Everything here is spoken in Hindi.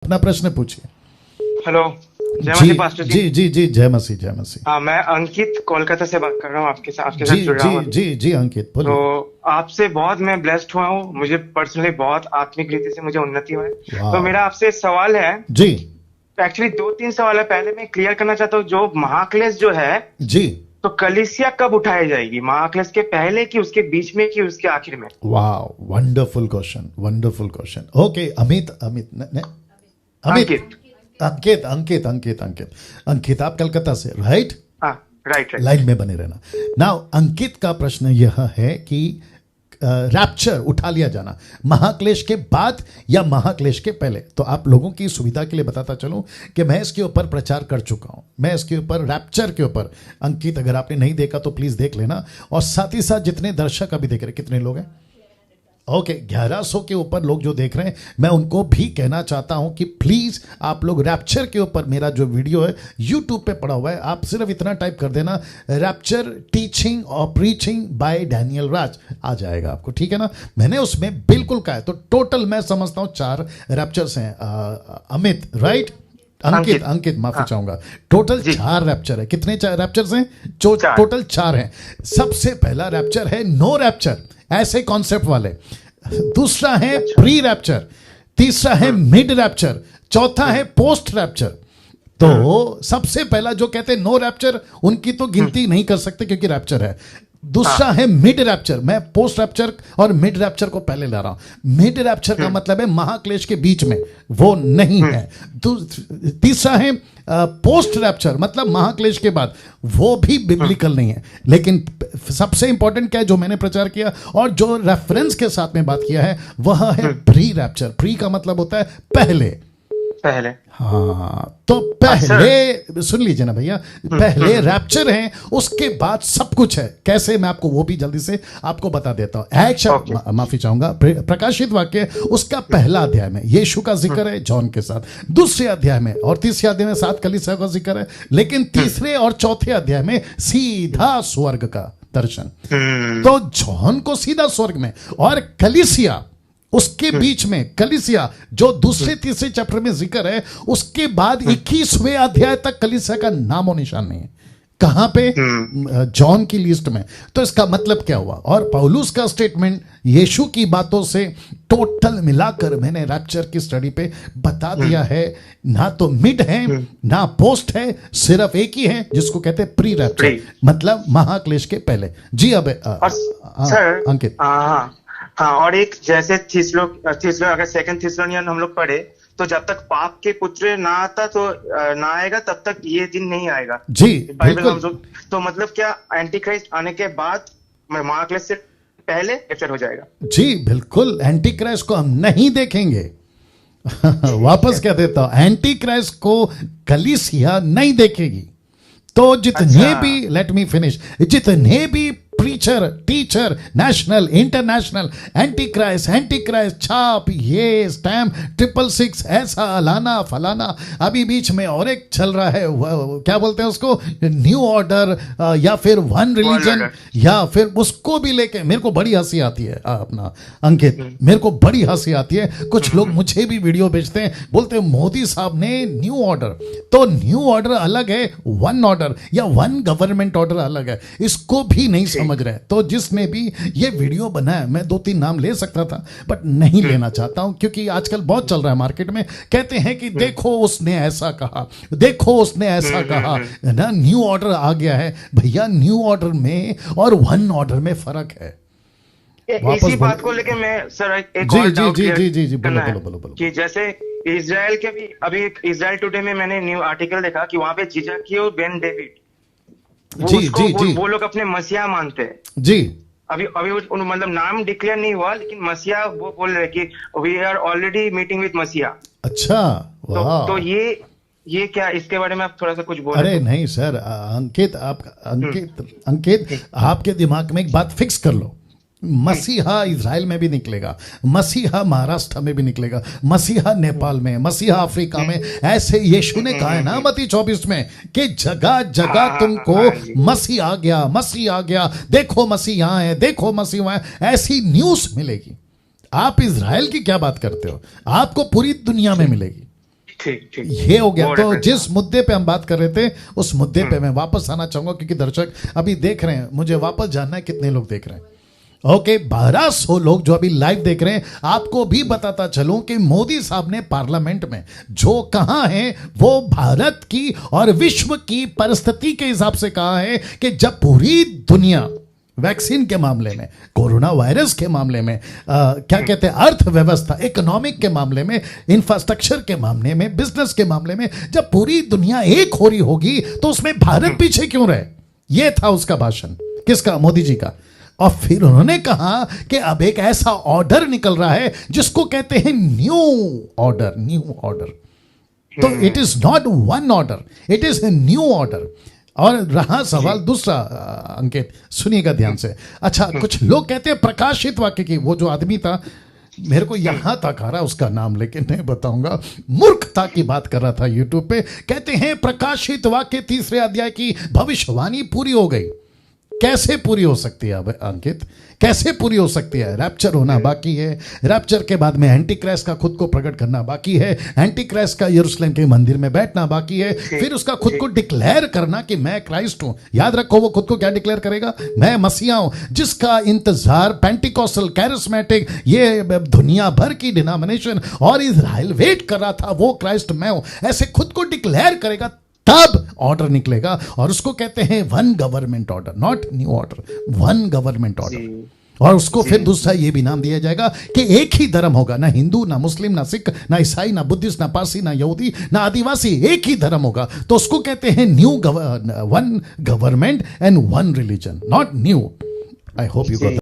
अपना प्रश्न पूछिए। हेलो, जय जी मसीह पास्टर जी। जी जी जी, जय मसीह जय मसीह। हाँ, मैं अंकित कोलकाता से बात कर रहा हूँ, आपके जी साथ जुड़ रहा जी हूँ अभी। जी जी, अंकित तो बोलिए। आपसे बहुत मैं ब्लेस्ड हुआ हूँ, मुझे पर्सनली बहुत आत्मिक रीति से मुझे उन्नति हुआ है। तो वाह। मेरा आपसे एक सवाल है। जी एक्चुअली दो तीन सवाल है, पहले मैं क्लियर करना चाहता हूँ, जो महाक्लेश जो है, जी। तो कलीसिया कब उठाई जाएगी? महाक्लेश के पहले कि उसके बीच में कि उसके आखिर में? वाह, wonderful question, wonderful question. Okay, Amit Amit ने अमित अंकित। अंकित अंकित अंकित अंकित अंकित, आप कलकत्ता से, राइट? हाँ, राइट राइट। लाइन में बने रहना। नाउ अंकित का प्रश्न यह है कि रैप्चर उठा लिया जाना महाक्लेश के बाद या महाक्लेश के पहले। तो आप लोगों की सुविधा के लिए बताता चलूं कि मैं इसके ऊपर प्रचार कर चुका हूं, मैं इसके ऊपर रैप्चर के ऊपर। अंकित, अगर आपने नहीं देखा तो प्लीज देख लेना, और साथ ही साथ जितने दर्शक अभी देख रहे, कितने लोग हैं? ओके, 1100 के ऊपर लोग जो देख रहे हैं, मैं उनको भी कहना चाहता हूं कि प्लीज आप लोग रैप्चर के ऊपर, मेरा जो वीडियो है यूट्यूब पे पड़ा हुआ है, आप सिर्फ इतना टाइप कर देना, रैप्चर टीचिंग और प्रीचिंग बाय डैनियल राज, आ जाएगा आपको, ठीक है ना? मैंने उसमें बिल्कुल कहा है। तो टोटल मैं समझता हूं 4 रैप्चर्स हैं। अमित, राइट? अंकित अंकित, माफी हाँ चाहूंगा, टोटल जी, 4 रैप्चर है। कितने रैप्चर्स हैं? जो 4। टोटल 4 हैं। सबसे पहला रैप्चर है नो रैप्चर, ऐसे कॉन्सेप्ट वाले। दूसरा है अच्छा। प्री रैप्चर, तीसरा है मिड रैप्चर, चौथा है पोस्ट रैप्चर। तो सबसे पहला जो कहते हैं नो रैप्चर, उनकी तो गिनती नहीं कर सकते क्योंकि रैप्चर है। दूसरा है मिड रैप्चर, मैं पोस्ट रैप्चर और मिड रैप्चर को पहले ला रहा हूं। मिड रैप्चर का मतलब है महाक्लेश के बीच में, वो नहीं है। तीसरा है पोस्ट रैप्चर, मतलब महाक्लेश के बाद, वो भी बिब्लिकल नहीं है। लेकिन सबसे इंपॉर्टेंट क्या है जो मैंने प्रचार किया और जो रेफरेंस के साथ में बात किया है, वह है प्री रैप्चर। प्री का मतलब होता है पहले। पहले। हाँ, तो पहले सुन लीजिए ना भैया, पहले रैप्चर है, उसके बाद सब कुछ है। कैसे, मैं आपको वो भी जल्दी से आपको बता देता हूं। एक शब्द माफी चाहूंगा, प्रकाशित वाक्य उसका पहला अध्याय में यीशु का जिक्र है जॉन के साथ, दूसरे अध्याय में और तीसरे अध्याय में 7 कलीसिया का जिक्र है, लेकिन तीसरे और चौथे अध्याय में सीधा स्वर्ग का दर्शन। तो जॉन को सीधा स्वर्ग में, और कलीसिया उसके बीच में, कलीसिया जो दूसरे तीसरे चैप्टर में जिक्र है, उसके बाद 21वें अध्याय तक कलीसिया का नामो निशान नहीं है। कहां पे? जॉन की लिस्ट में। तो इसका मतलब क्या हुआ? और पौलुस का स्टेटमेंट यीशु की बातों से टोटल मिलाकर मैंने रैप्चर की स्टडी पे बता दिया है। ना तो मिड है ना पोस्ट है, सिर्फ एक ही है जिसको कहते हैं प्री रैप्चर, मतलब महाक्लेश के पहले। जी अब सर, अंकित। हाँ हाँ, और एक जैसे अगर सेकंड थिस्सलुनियन हम लोग पढ़े, तो जब तक पाप के पुत्र ना आता तो ना आएगा, तब तक ये दिन नहीं आएगा। जी बाइबल बिल्कुल। हम लोग, तो मतलब क्या एंटी क्राइस्ट आने के बाद महाक्लेश से पहले कैप्चर हो जाएगा? जी बिल्कुल, एंटी क्राइस्ट को हम नहीं देखेंगे। वापस कह देता हूं, एंटी क्राइस्ट को कलीसिया नहीं देखेगी। तो जितने भी, लेट मी फिनिश, जितने भी preacher, teacher, national, international, anti Christ, छाप, ये स्टैम्प, 666, ऐसा लाना फलाना, अभी बीच में और एक चल रहा है, क्या बोलते हैं उसको, न्यू ऑर्डर, या फिर वन रिलीजन, या फिर उसको भी लेके मेरे को बड़ी हंसी आती है। अपना अंकित, मेरे को बड़ी हंसी आती है। कुछ लोग मुझे भी वीडियो भेजते हैं, बोलते हैं मोदी साहब ने न्यू ऑर्डर, तो न्यू ऑर्डर अलग है, वन ऑर्डर या वन गवर्नमेंट ऑर्डर अलग है, इसको भी नहीं समझ रहे। तो जिसने भी ये वीडियो बनाया, मैं 2-3 नाम ले सकता था बट नहीं लेना चाहता हूं, क्योंकि आजकल बहुत चल रहा है मार्केट में, कहते हैं कि देखो उसने ऐसा कहा, देखो उसने ऐसा कहा ना, न्यू ऑर्डर आ गया है। भैया, न्यू ऑर्डर में और वन ऑर्डर में फर्क है। इसी बात को लेके मैं सर एक जी और जी डाउट जी क्लियर जी जी जी, बोलो करना है बोलो बोलो बोलो। कि जैसे इजराइल के भी, अभी इजराइल टुडे में मैंने न्यू आर्टिकल देखा कि वहां पे जिजाकियो बेन डेविड, जी जी जी, वो लोग अपने मसीहा मानते हैं जी। अभी अभी मतलब नाम डिक्लेयर नहीं हुआ, लेकिन मसीहा वो बोल रहे कि we are already meeting with मसीहा। अच्छा, वाह। तो ये क्या, इसके बारे में आप थोड़ा सा कुछ बोले? अरे नहीं सर, अंकित, अंकित आपके दिमाग में एक बात फिक्स कर लो, मसीहा इज़राइल में भी निकलेगा, मसीहा महाराष्ट्र में भी निकलेगा, मसीहा नेपाल में, मसीहा अफ्रीका में। ऐसे यीशु ने कहा है ना मत्ती 24 में कि जगह जगह तुमको मसीह आ गया, मसीह आ गया, देखो मसीह यहाँ है, देखो मसीह वहाँ है, ऐसी न्यूज़ मिलेगी। आप इज़राइल की क्या बात करते हो? आपको पूरी दुनिया में मिलेगी। ठीक ठीक। ये हो गया। वो तो reference, जिस मुद्दे पे हम बात कर रहे थे उस मुद्दे पे मैं वापस आना चाहूंगा, क्योंकि दर्शक अभी देख रहे हैं, मुझे वापस जानना है कितने लोग देख रहे हैं। ओके, 1200 लोग जो अभी लाइव देख रहे हैं। आपको भी बताता चलूं कि मोदी साहब ने पार्लियामेंट में जो कहा है वो भारत की और विश्व की परिस्थिति के हिसाब से कहा है कि जब पूरी दुनिया वैक्सीन के मामले में, कोरोना वायरस के मामले में, क्या कहते हैं, अर्थव्यवस्था, इकोनॉमिक के मामले में, इंफ्रास्ट्रक्चर के मामले में, बिजनेस के मामले में, जब पूरी दुनिया एक हो रही होगी तो उसमें भारत पीछे क्यों रहे? ये था उसका भाषण। किसका? मोदी जी का। और फिर उन्होंने कहा कि अब एक ऐसा ऑर्डर निकल रहा है जिसको कहते हैं न्यू ऑर्डर। न्यू ऑर्डर, तो it is not one order, it is a new order. और रहा सवाल दूसरा, अंकित सुनिएगा ध्यान से। अच्छा, कुछ लोग कहते हैं प्रकाशित वाक्य की, वो जो आदमी था, मेरे को यहां तक आ रहा उसका नाम लेकिन नहीं बताऊंगा, मूर्खता की बात कर रहा था यूट्यूब पे। कहते हैं प्रकाशित वाक्य 3 अध्याय की भविष्यवाणी पूरी हो गई। कैसे पूरी हो सकती है अब अंकित? कैसे पूरी हो सकती है? रैप्चर होना बाकी है, रैप्चर के बाद में एंटी क्राइस्ट का खुद को प्रकट करना बाकी है, एंटी क्राइस्ट का यरूशलेम के मंदिर में बैठना बाकी है, फिर उसका खुद को डिक्लेयर करना कि मैं क्राइस्ट हूं। याद रखो, वो खुद को क्या डिक्लेयर करेगा? मैं मसीहा हूं, जिसका इंतजार पेंटिकोस्टल, कैरिस्मेटिक, ये दुनिया भर की डिनोमिनेशन और इजराइल वेट कर रहा था। वो क्राइस्ट मैं हूं, ऐसे खुद को डिक्लेयर करेगा, तब ऑर्डर निकलेगा। और उसको कहते हैं one government order, not new order, one government order. और उसको फिर दूसरा ये भी नाम दिया जाएगा कि एक ही धर्म होगा, ना हिंदू, ना मुस्लिम, ना सिख, ना ईसाई, ना बुद्धिस्ट, ना पारसी, ना यहूदी, ना आदिवासी, एक ही धर्म होगा। तो उसको कहते हैं new one government and one religion, not new. I hope you got